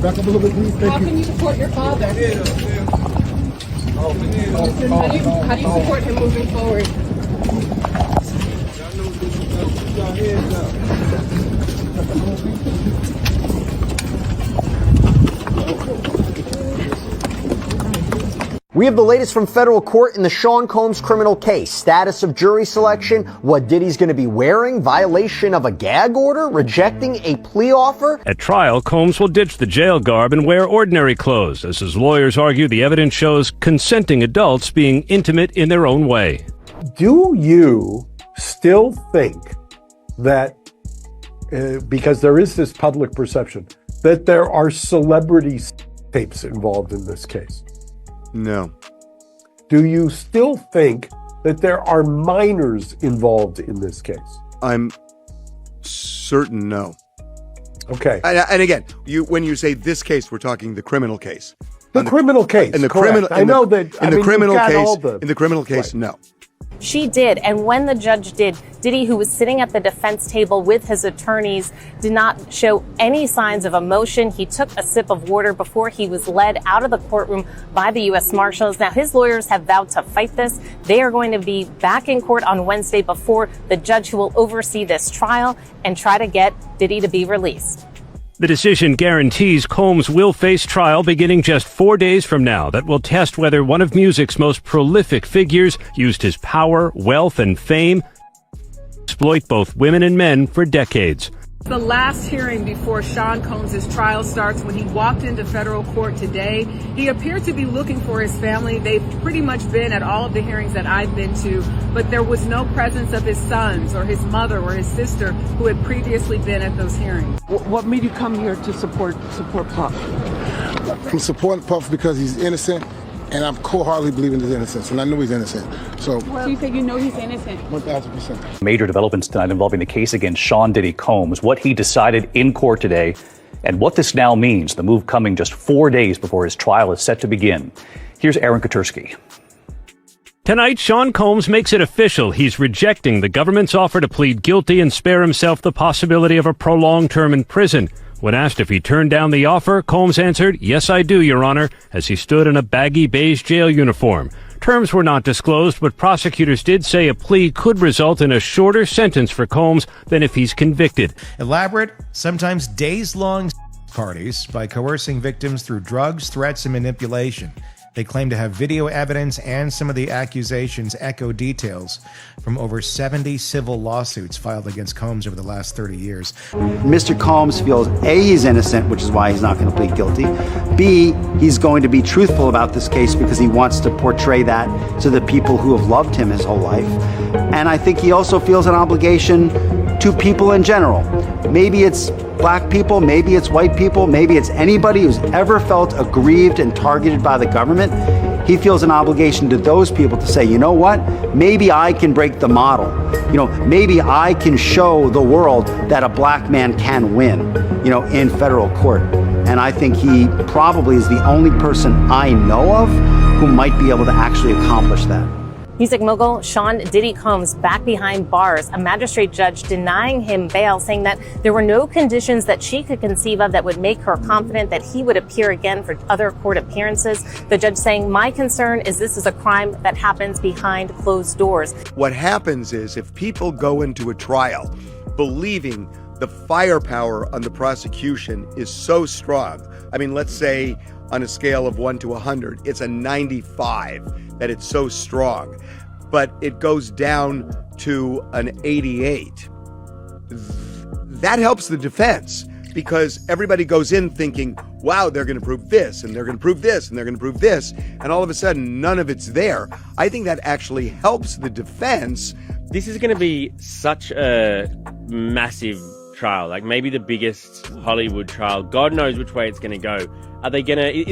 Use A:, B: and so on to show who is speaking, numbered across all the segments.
A: Back up a little bit, please.
B: How can you support your father? How do you support him moving forward?
C: We have the latest from federal court in the Sean Combs criminal case. Status of jury selection, what Diddy's going to be wearing, violation of a gag order, rejecting a plea offer.
D: At trial, Combs will ditch the jail garb and wear ordinary clothes. As his lawyers argue, the evidence shows consenting adults being intimate in their own way.
E: Do you still think that, because there is this public perception, that there are celebrity tapes involved in this case?
F: No.
E: Do you still think that there are minors involved in this case?
F: I'm certain no.
E: Okay.
F: And again, when you say this case, we're talking the criminal case.
E: The criminal case.
F: In the
E: correct.
F: criminal,
E: I know that.
F: In the criminal case,
E: in
F: the criminal case, no.
G: She did. And when the judge did, Diddy, who was sitting at the defense table with his attorneys, did not show any signs of emotion. He took a sip of water before he was led out of the courtroom by the U.S. Marshals. Now, his lawyers have vowed to fight this. They are going to be back in court on Wednesday before the judge who will oversee this trial and try to get Diddy to be released.
D: The decision guarantees Combs will face trial beginning just 4 days from now that will test whether one of music's most prolific figures used his power, wealth, and fame to exploit both women and men for decades.
H: The last hearing before Sean Combs' trial starts, when he walked into federal court today, he appeared to be looking for his family. They've pretty much been at all of the hearings that I've been to, but there was no presence of his sons or his mother or his sister who had previously been at those hearings.
I: What made you come here to support Puff?
A: I'm supporting Puff because he's innocent, and I'm wholeheartedly believing his innocence, and I know he's innocent. So
B: you think you know he's innocent?
A: 1,000%.
J: Major developments tonight involving the case against Sean Diddy Combs, what he decided in court today, and what this now means, the move coming just 4 days before his trial is set to begin. Here's Aaron Katursky.
D: Tonight, Sean Combs makes it official. He's rejecting the government's offer to plead guilty and spare himself the possibility of a prolonged term in prison. When asked if he turned down the offer, Combs answered, "Yes, I do, Your Honor," as he stood in a baggy beige jail uniform. Terms were not disclosed, but prosecutors did say a plea could result in a shorter sentence for Combs than if he's convicted.
K: Elaborate, sometimes days-long parties by coercing victims through drugs, threats, and manipulation. They claim to have video evidence, and some of the accusations echo details from over 70 civil lawsuits filed against Combs over the last 30 years.
C: Mr. Combs feels A, he's innocent, which is why he's not going to plead guilty. B, he's going to be truthful about this case because he wants to portray that to the people who have loved him his whole life. And I think he also feels an obligation to people in general. Maybe it's black people, maybe it's white people, maybe it's anybody who's ever felt aggrieved and targeted by the government. He feels an obligation to those people to say, you know what, maybe I can break the model. You know, maybe I can show the world that a black man can win, you know, in federal court. And I think he probably is the only person I know of who might be able to actually accomplish that.
G: Music mogul Sean Diddy Combs back behind bars, a magistrate judge denying him bail, saying that there were no conditions that she could conceive of that would make her confident that he would appear again for other court appearances. The judge saying, my concern is this is a crime that happens behind closed doors.
F: What happens is if people go into a trial believing the firepower on the prosecution is so strong, I mean, let's say on a scale of 1 to 100, it's a 95 that it's so strong, but it goes down to an 88. That helps the defense because everybody goes in thinking, wow, they're going to prove this, and they're going to prove this, and they're going to prove this, and all of a sudden, none of it's there. I think that actually helps the defense.
L: This is going to be such a massive trial, like maybe the biggest Hollywood trial. God knows which way it's going to go. Is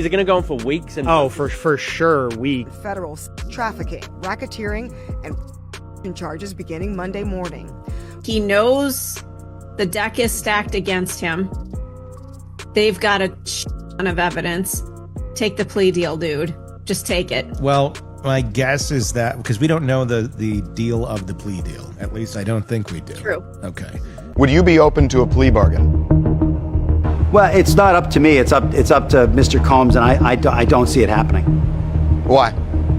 L: it going to go on for weeks?
M: And for sure, weeks.
N: Federal trafficking, racketeering, and charges beginning Monday morning.
B: He knows the deck is stacked against him. They've got a ton of evidence. Take the plea deal, dude. Just take it.
K: Well, my guess is that, because we don't know the deal of the plea deal. At least I don't think we do.
B: True.
K: Okay.
O: Would you be open to a plea bargain?
C: Well, it's not up to me. It's up to Mr. Combs, and I don't see it happening.
F: Why?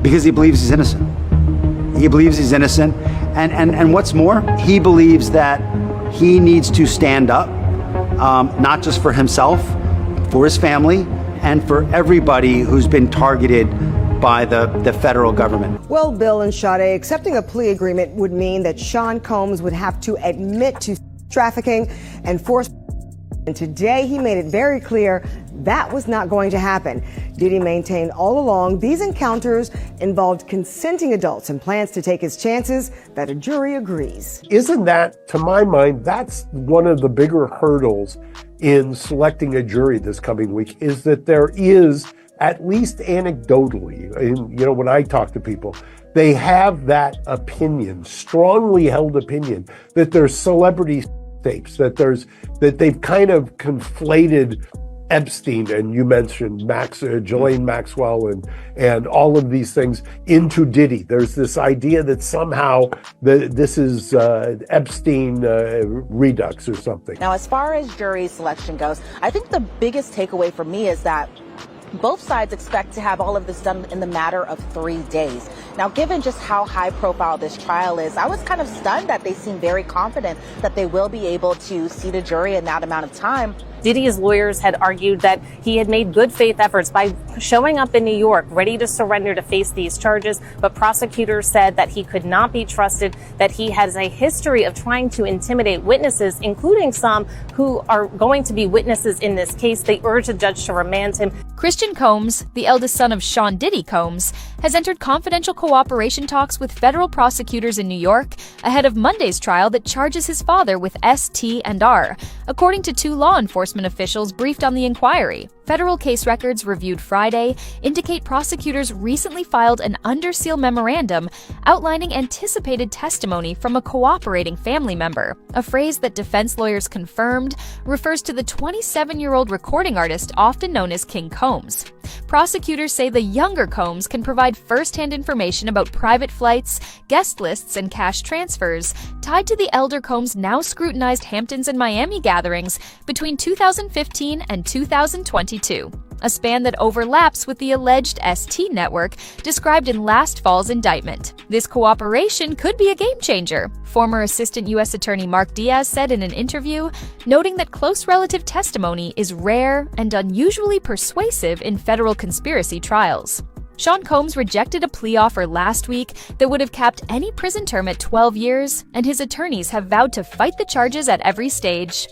C: Because he believes he's innocent. He believes he's innocent. And what's more, he believes that he needs to stand up, not just for himself, for his family, and for everybody who's been targeted by the federal government.
N: Well, Bill and Sade, accepting a plea agreement would mean that Sean Combs would have to admit to trafficking and forced. And today he made it very clear that was not going to happen. Diddy maintained all along these encounters involved consenting adults and plans to take his chances that a jury agrees.
E: Isn't that, to my mind, that's one of the bigger hurdles in selecting a jury this coming week, is that there is, at least anecdotally, when I talk to people, they have that opinion, strongly held opinion, that there's celebrity tapes, that they've kind of conflated Epstein, and you mentioned Ghislaine Maxwell and all of these things into Diddy. There's this idea that somehow this is Epstein redux or something.
O: Now, as far as jury selection goes, I think the biggest takeaway for me is that both sides expect to have all of this done in the matter of 3 days. Now, given just how high profile this trial is, I was kind of stunned that they seem very confident that they will be able to seat a jury in that amount of time.
G: Diddy's lawyers had argued that he had made good faith efforts by showing up in New York, ready to surrender to face these charges, but prosecutors said that he could not be trusted, that he has a history of trying to intimidate witnesses, including some who are going to be witnesses in this case. They urged the judge to remand him.
P: Christian Combs, the eldest son of Sean Diddy Combs, has entered confidential cooperation talks with federal prosecutors in New York ahead of Monday's trial that charges his father with ST&R, according to 2 law enforcement officials briefed on the inquiry. Federal case records reviewed Friday indicate prosecutors recently filed an under seal memorandum outlining anticipated testimony from a cooperating family member. A phrase that defense lawyers confirmed refers to the 27-year-old recording artist often known as King Combs. Prosecutors say the younger Combs can provide first-hand information about private flights, guest lists, and cash transfers tied to the elder Combs' now scrutinized Hamptons and Miami gatherings between 2015 and 2022, a span that overlaps with the alleged ST network described in last fall's indictment. This cooperation could be a game-changer, former Assistant U.S. Attorney Mark Diaz said in an interview, noting that close relative testimony is rare and unusually persuasive in federal conspiracy trials. Sean Combs rejected a plea offer last week that would have capped any prison term at 12 years, and his attorneys have vowed to fight the charges at every stage.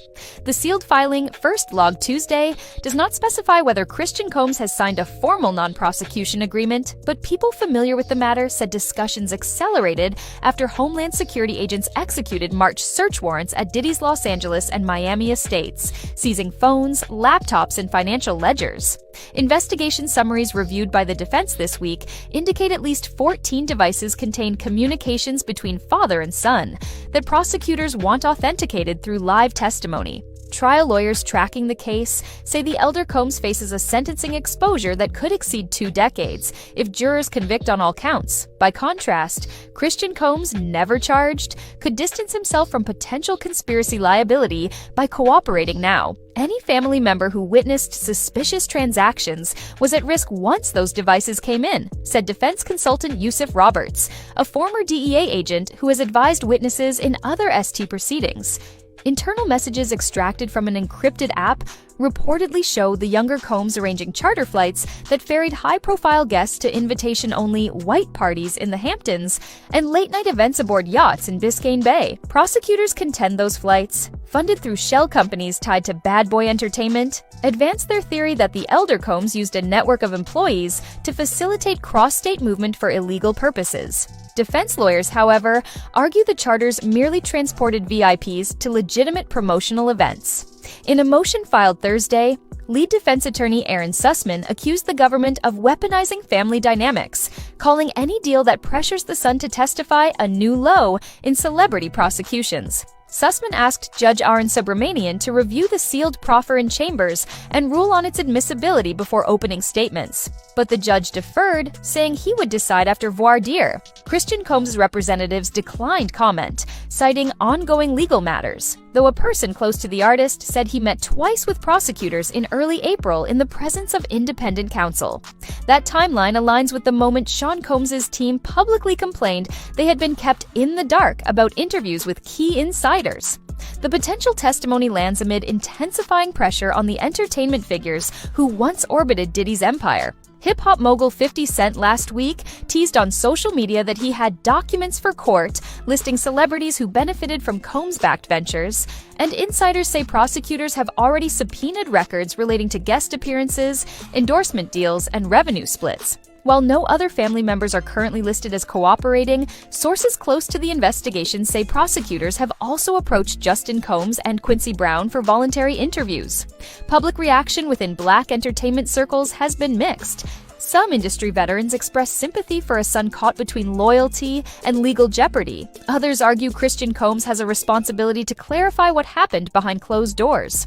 P: The sealed filing, first logged Tuesday, does not specify whether Christian Combs has signed a formal non-prosecution agreement, but people familiar with the matter said discussions accelerated after Homeland Security agents executed March search warrants at Diddy's Los Angeles and Miami estates, seizing phones, laptops, and financial ledgers. Investigation summaries reviewed by the defense this week indicate at least 14 devices contained communications between father and son that prosecutors want authenticated through live testimony. Trial lawyers tracking the case say the elder Combs faces a sentencing exposure that could exceed 2 decades if jurors convict on all counts. By contrast, Christian Combs, never charged, could distance himself from potential conspiracy liability by cooperating now. Any family member who witnessed suspicious transactions was at risk once those devices came in, said defense consultant Yusuf Roberts, a former DEA agent who has advised witnesses in other ST proceedings. Internal messages extracted from an encrypted app reportedly show the younger Combs arranging charter flights that ferried high-profile guests to invitation-only white parties in the Hamptons and late-night events aboard yachts in Biscayne Bay. Prosecutors contend those flights, funded through shell companies tied to Bad Boy Entertainment, advance their theory that the elder Combs used a network of employees to facilitate cross-state movement for illegal purposes. Defense lawyers, however, argue the charters merely transported VIPs to legitimate promotional events. In a motion filed Thursday, lead defense attorney Aaron Sussman accused the government of weaponizing family dynamics, calling any deal that pressures the son to testify a new low in celebrity prosecutions. Sussman asked Judge Arun Subramanian to review the sealed proffer in chambers and rule on its admissibility before opening statements. But the judge deferred, saying he would decide after voir dire. Christian Combs' representatives declined comment, citing ongoing legal matters, though a person close to the artist said he met twice with prosecutors in early April in the presence of independent counsel. That timeline aligns with the moment Sean Combs' team publicly complained they had been kept in the dark about interviews with key insiders. The potential testimony lands amid intensifying pressure on the entertainment figures who once orbited Diddy's empire. Hip-hop mogul 50 Cent last week teased on social media that he had documents for court listing celebrities who benefited from Combs-backed ventures, and insiders say prosecutors have already subpoenaed records relating to guest appearances, endorsement deals, and revenue splits. While no other family members are currently listed as cooperating, sources close to the investigation say prosecutors have also approached Justin Combs and Quincy Brown for voluntary interviews. Public reaction within Black entertainment circles has been mixed. Some industry veterans express sympathy for a son caught between loyalty and legal jeopardy. Others argue Christian Combs has a responsibility to clarify what happened behind closed doors.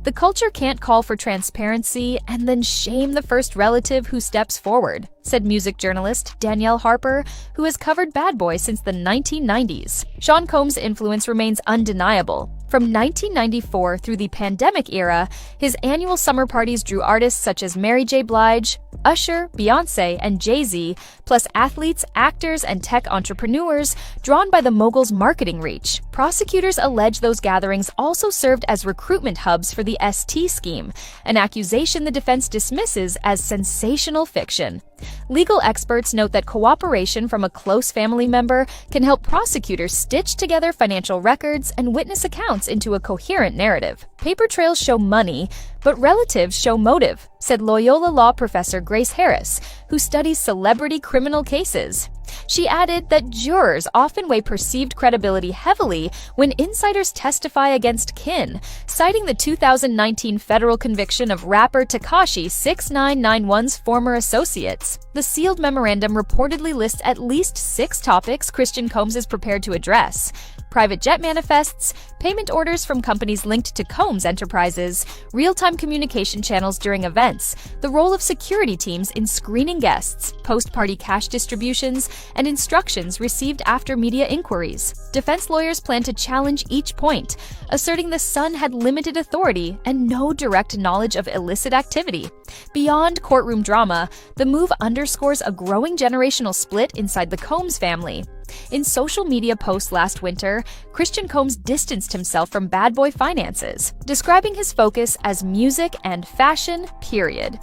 P: The culture can't call for transparency and then shame the first relative who steps forward, said music journalist Danielle Harper, who has covered Bad Boy since the 1990s. Sean Combs' influence remains undeniable. From 1994 through the pandemic era, his annual summer parties drew artists such as Mary J. Blige, Usher, Beyoncé, and Jay-Z, plus athletes, actors, and tech entrepreneurs drawn by the mogul's marketing reach. Prosecutors allege those gatherings also served as recruitment hubs for the ST scheme, an accusation the defense dismisses as sensational fiction. Legal experts note that cooperation from a close family member can help prosecutors stitch together financial records and witness accounts into a coherent narrative. Paper trails show money, but relatives show motive, said Loyola law professor Grace Harris, who studies celebrity criminal cases. She added that jurors often weigh perceived credibility heavily when insiders testify against kin, citing the 2019 federal conviction of rapper Tekashi 6991's former associates. The sealed memorandum reportedly lists at least 6 topics Christian Combs is prepared to address: private jet manifests, payment orders from companies linked to Combs enterprises, real-time communication channels during events, the role of security teams in screening guests, post-party cash distributions, and instructions received after media inquiries. Defense lawyers plan to challenge each point, asserting the son had limited authority and no direct knowledge of illicit activity. Beyond courtroom drama, the move underscores a growing generational split inside the Combs family. In social media posts last winter, Christian Combs distanced himself from Bad Boy finances, describing his focus as music and fashion, period.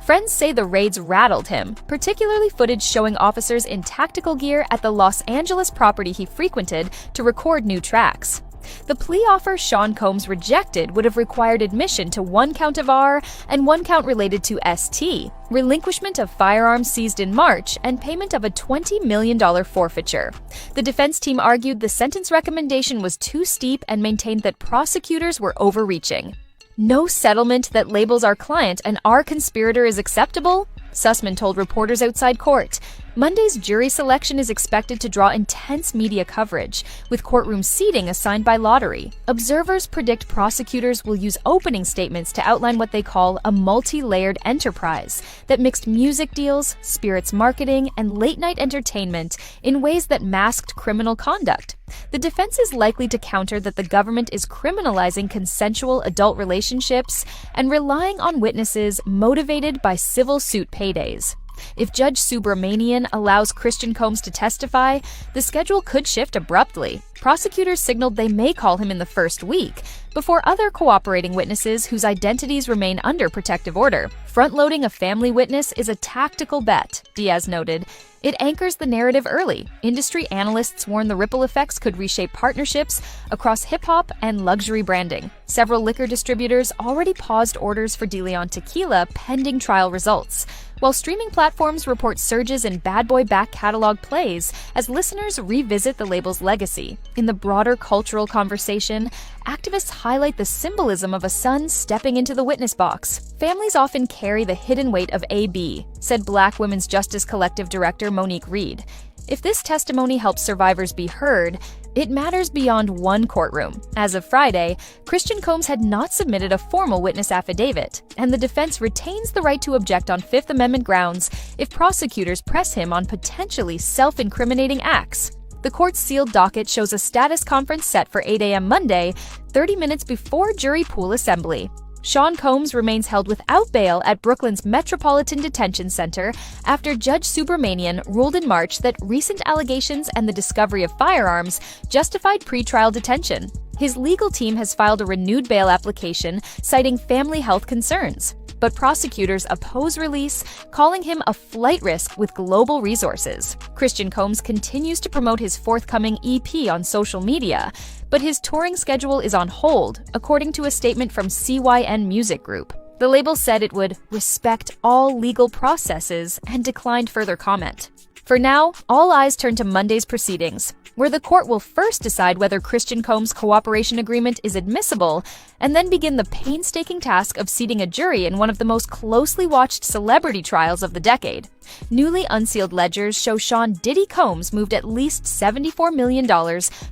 P: Friends say the raids rattled him, particularly footage showing officers in tactical gear at the Los Angeles property he frequented to record new tracks. The plea offer Sean Combs rejected would have required admission to 1 count of R and 1 count related to ST, relinquishment of firearms seized in March, and payment of a $20 million forfeiture. The defense team argued the sentence recommendation was too steep and maintained that prosecutors were overreaching. No settlement that labels our client an R conspirator is acceptable, Sussman told reporters outside court. Monday's jury selection is expected to draw intense media coverage, with courtroom seating assigned by lottery. Observers predict prosecutors will use opening statements to outline what they call a multi-layered enterprise that mixed music deals, spirits marketing, and late-night entertainment in ways that masked criminal conduct. The defense is likely to counter that the government is criminalizing consensual adult relationships and relying on witnesses motivated by civil suit paydays. If Judge Subramanian allows Christian Combs to testify, the schedule could shift abruptly. Prosecutors signaled they may call him in the first week, before other cooperating witnesses whose identities remain under protective order. Front-loading a family witness is a tactical bet, Diaz noted. It anchors the narrative early. Industry analysts warn the ripple effects could reshape partnerships across hip-hop and luxury branding. Several liquor distributors already paused orders for De Leon tequila pending trial results, while streaming platforms report surges in Bad Boy back catalog plays as listeners revisit the label's legacy. In the broader cultural conversation, activists highlight the symbolism of a son stepping into the witness box. Families often carry the hidden weight of AB, said Black Women's Justice Collective director Monique Reed. If this testimony helps survivors be heard, It matters beyond one courtroom. As of Friday, Christian Combs had not submitted a formal witness affidavit, and the defense retains the right to object on Fifth Amendment grounds if prosecutors press him on potentially self-incriminating acts. The court's sealed docket shows a status conference set for 8 a.m. Monday, 30 minutes before jury pool assembly. Sean Combs remains held without bail at Brooklyn's Metropolitan Detention Center after Judge Subramanian ruled in March that recent allegations and the discovery of firearms justified pretrial detention. His legal team has filed a renewed bail application citing family health concerns, but prosecutors oppose release, calling him a flight risk with global resources. Christian Combs continues to promote his forthcoming EP on social media, but his touring schedule is on hold, according to a statement from CYN Music Group. The label said it would respect all legal processes and declined further comment. For now, all eyes turn to Monday's proceedings, where the court will first decide whether Christian Combs' cooperation agreement is admissible, and then begin the painstaking task of seating a jury in one of the most closely watched celebrity trials of the decade. Newly unsealed ledgers show Sean Diddy Combs moved at least $74 million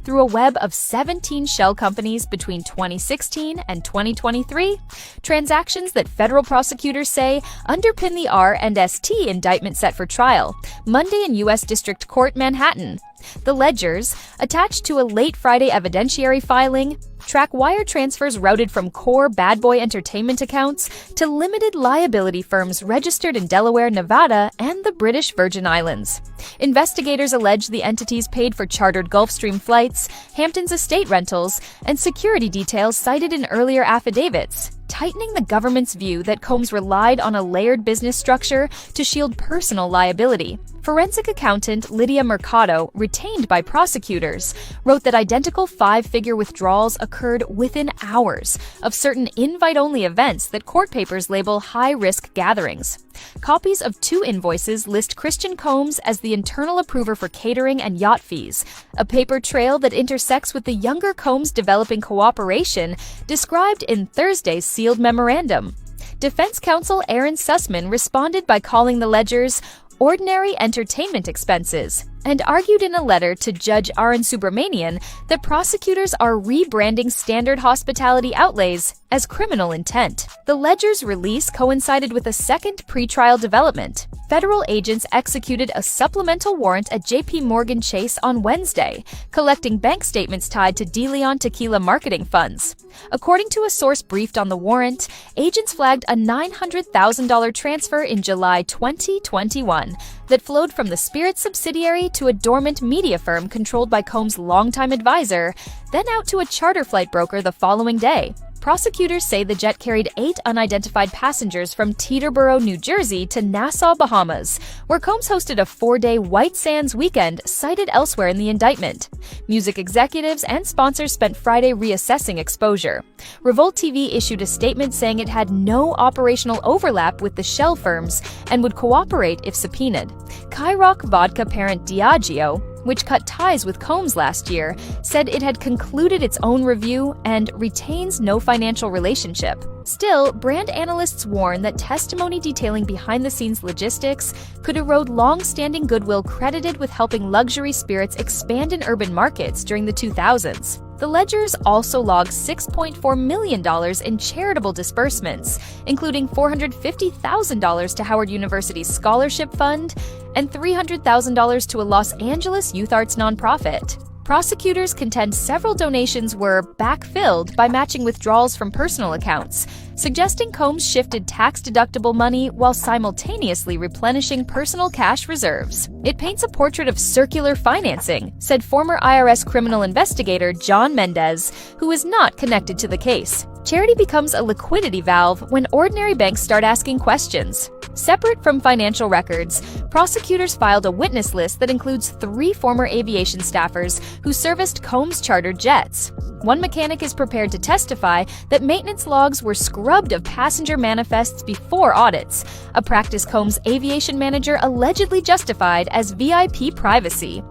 P: through a web of 17 shell companies between 2016 and 2023, transactions that federal prosecutors say underpin the R&ST indictment set for trial, Monday in U.S. District Court, Manhattan. The ledgers, attached to a late Friday evidentiary filing, track wire transfers routed from core Bad Boy Entertainment accounts to limited liability firms registered in Delaware, Nevada, and the British Virgin Islands. Investigators allege the entities paid for chartered Gulfstream flights, Hamptons estate rentals, and security details cited in earlier affidavits, tightening the government's view that Combs relied on a layered business structure to shield personal liability. Forensic accountant Lydia Mercado, retained by prosecutors, wrote that identical five-figure withdrawals occurred within hours of certain invite-only events that court papers label high-risk gatherings. Copies of 2 invoices list Christian Combs as the internal approver for catering and yacht fees, a paper trail that intersects with the younger Combs developing cooperation described in Thursday's sealed memorandum. Defense counsel Aaron Sussman responded by calling the ledgers ordinary entertainment expenses, and argued in a letter to Judge Arun Subramanian that prosecutors are rebranding standard hospitality outlays as criminal intent. The ledger's release coincided with a second pretrial development. Federal agents executed a supplemental warrant at JP Morgan Chase on Wednesday, collecting bank statements tied to De Leon tequila marketing funds. According to a source briefed on the warrant, agents flagged a $900,000 transfer in July 2021 that flowed from the Spirit subsidiary to a dormant media firm controlled by Combs' longtime advisor, then out to a charter flight broker the following day. Prosecutors say the jet carried 8 unidentified passengers from Teterboro, New Jersey to Nassau, Bahamas, where Combs hosted a 4-day White Sands weekend cited elsewhere in the indictment. Music executives and sponsors spent Friday reassessing exposure. Revolt TV issued a statement saying it had no operational overlap with the shell firms and would cooperate if subpoenaed. Kyrock vodka parent Diageo, which cut ties with Combs last year, said it had concluded its own review and retains no financial relationship. Still, brand analysts warn that testimony detailing behind-the-scenes logistics could erode long-standing goodwill credited with helping luxury spirits expand in urban markets during the 2000s. The ledgers also logged $6.4 million in charitable disbursements, including $450,000 to Howard University's scholarship fund and $300,000 to a Los Angeles youth arts nonprofit. Prosecutors contend several donations were backfilled by matching withdrawals from personal accounts, suggesting Combs shifted tax-deductible money while simultaneously replenishing personal cash reserves. It paints a portrait of circular financing, said former IRS criminal investigator John Mendez, who is not connected to the case. Charity becomes a liquidity valve when ordinary banks start asking questions. Separate from financial records, prosecutors filed a witness list that includes 3 former aviation staffers who serviced Combs chartered jets. One mechanic is prepared to testify that maintenance logs were scrubbed of passenger manifests before audits, a practice Combs' aviation manager allegedly justified as VIP privacy.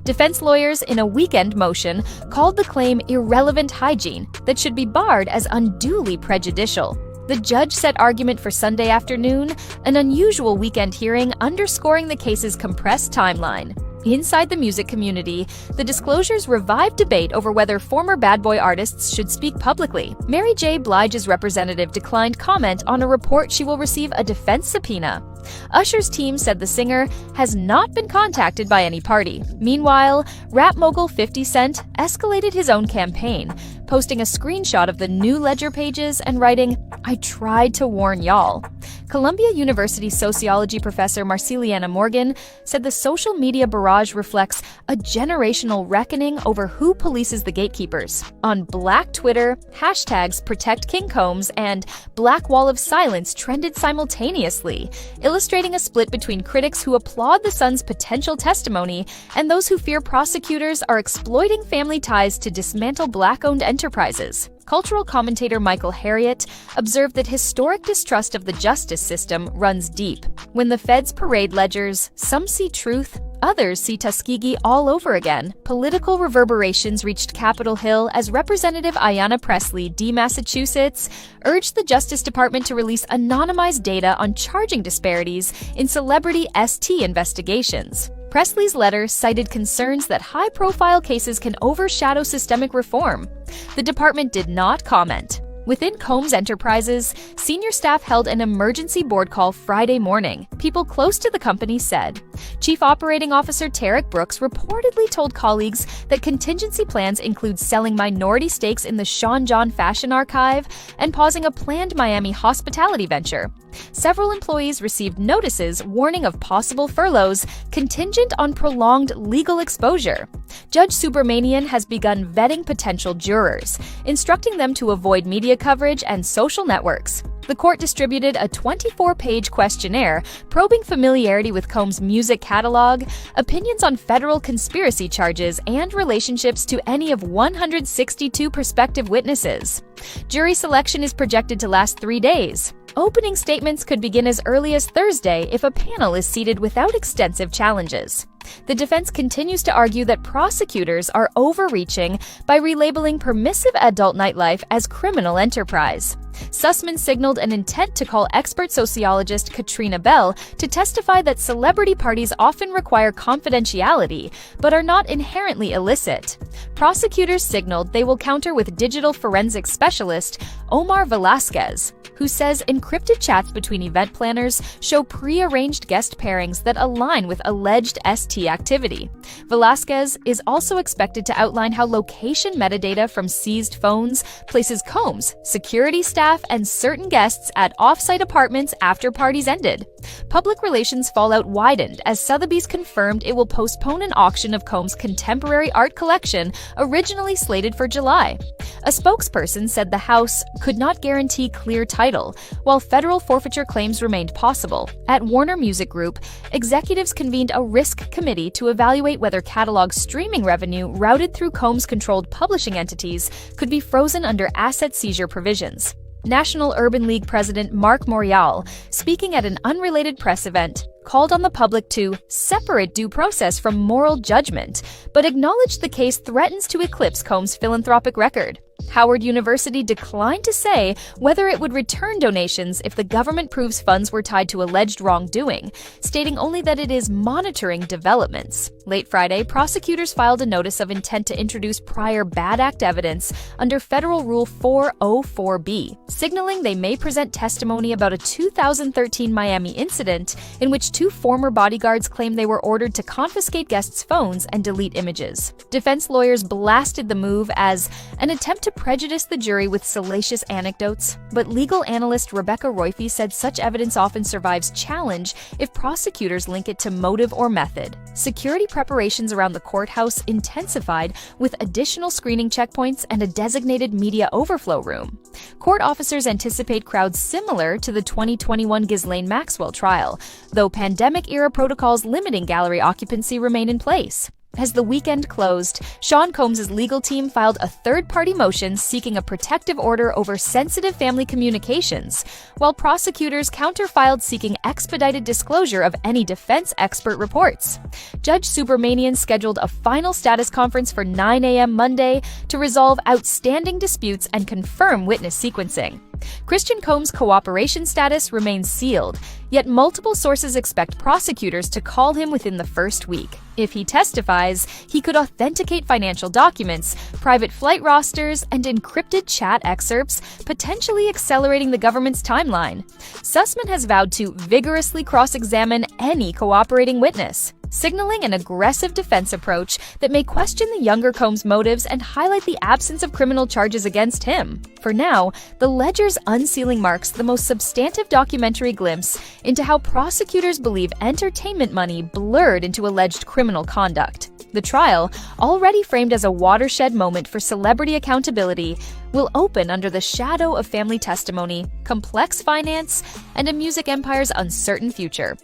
P: Defense lawyers in a weekend motion called the claim irrelevant hygiene that should be barred as unduly prejudicial. The judge set argument for Sunday afternoon, an unusual weekend hearing underscoring the case's compressed timeline. Inside the music community, the disclosures revived debate over whether former bad boy artists should speak publicly. Mary J. Blige's representative declined comment on a report she will receive a defense subpoena. Usher's team said the singer has not been contacted by any party. Meanwhile, rap mogul 50 Cent escalated his own campaign, posting a screenshot of the new ledger pages and writing, "I tried to warn y'all." Columbia University sociology professor Marceliana Morgan said the social media barrage reflects a generational reckoning over who polices the gatekeepers. On Black Twitter, hashtags Protect King Combs and Black Wall of Silence trended simultaneously, illustrating a split between critics who applaud the son's potential testimony and those who fear prosecutors are exploiting family ties to dismantle Black-owned enterprises. Cultural commentator Michael Harriot observed that historic distrust of the justice system runs deep. When the feds parade ledgers, some see truth, others see Tuskegee all over again. Political reverberations reached Capitol Hill as Representative Ayanna Pressley, D. Massachusetts, urged the Justice Department to release anonymized data on charging disparities in celebrity ST investigations. Pressley's letter cited concerns that high-profile cases can overshadow systemic reform. The department did not comment. Within Combs Enterprises, senior staff held an emergency board call Friday morning. People close to the company said. Chief Operating Officer Tarek Brooks reportedly told colleagues that contingency plans include selling minority stakes in the Sean John Fashion Archive and pausing a planned Miami hospitality venture. Several employees received notices warning of possible furloughs contingent on prolonged legal exposure. Judge Subramanian has begun vetting potential jurors, instructing them to avoid media coverage and social networks. The court distributed a 24-page questionnaire probing familiarity with Combs' music catalog, opinions on federal conspiracy charges, and relationships to any of 162 prospective witnesses. Jury selection is projected to last 3 days. Opening statements could begin as early as Thursday if a panel is seated without extensive challenges. The defense continues to argue that prosecutors are overreaching by relabeling permissive adult nightlife as criminal enterprise. Sussman signaled an intent to call expert sociologist Katrina Bell to testify that celebrity parties often require confidentiality, but are not inherently illicit. Prosecutors signaled they will counter with digital forensics specialist Omar Velasquez, who says encrypted chats between event planners show pre-arranged guest pairings that align with alleged ST activity. Velasquez is also expected to outline how location metadata from seized phones places Combs, security staff, and certain guests at off-site apartments after parties ended. Public relations fallout widened as Sotheby's confirmed it will postpone an auction of Combs' contemporary art collection originally slated for July. A spokesperson said the house could not guarantee clear title, while federal forfeiture claims remained possible. At Warner Music Group, executives convened a risk committee to evaluate whether catalog streaming revenue routed through Combs-controlled publishing entities could be frozen under asset seizure provisions. National Urban League President Mark Morial, speaking at an unrelated press event, called on the public to separate due process from moral judgment, but acknowledged the case threatens to eclipse Combs' philanthropic record. Howard University declined to say whether it would return donations if the government proves funds were tied to alleged wrongdoing, stating only that it is monitoring developments. Late Friday, prosecutors filed a notice of intent to introduce prior bad act evidence under Federal Rule 404B, signaling they may present testimony about a 2013 Miami incident in which 2 former bodyguards claimed they were ordered to confiscate guests' phones and delete images. Defense lawyers blasted the move as an attempt to prejudice the jury with salacious anecdotes, but legal analyst Rebecca Roife said such evidence often survives challenge if prosecutors link it to motive or method. Security preparations around the courthouse intensified with additional screening checkpoints and a designated media overflow room. Court officers anticipate crowds similar to the 2021 Ghislaine Maxwell trial, though pandemic-era protocols limiting gallery occupancy remain in place. As the weekend closed, Sean Combs' legal team filed a third-party motion seeking a protective order over sensitive family communications, while prosecutors counter-filed seeking expedited disclosure of any defense expert reports. Judge Subramanian scheduled a final status conference for 9 a.m. Monday to resolve outstanding disputes and confirm witness sequencing. Christian Combs' cooperation status remains sealed, yet multiple sources expect prosecutors to call him within the first week. If he testifies, he could authenticate financial documents, private flight rosters, and encrypted chat excerpts, potentially accelerating the government's timeline. Sussman has vowed to vigorously cross-examine any cooperating witness, signaling an aggressive defense approach that may question the younger Combs' motives and highlight the absence of criminal charges against him. For now, The Ledger's unsealing marks the most substantive documentary glimpse into how prosecutors believe entertainment money blurred into alleged criminal conduct. The trial, already framed as a watershed moment for celebrity accountability, will open under the shadow of family testimony, complex finance, and a music empire's uncertain future.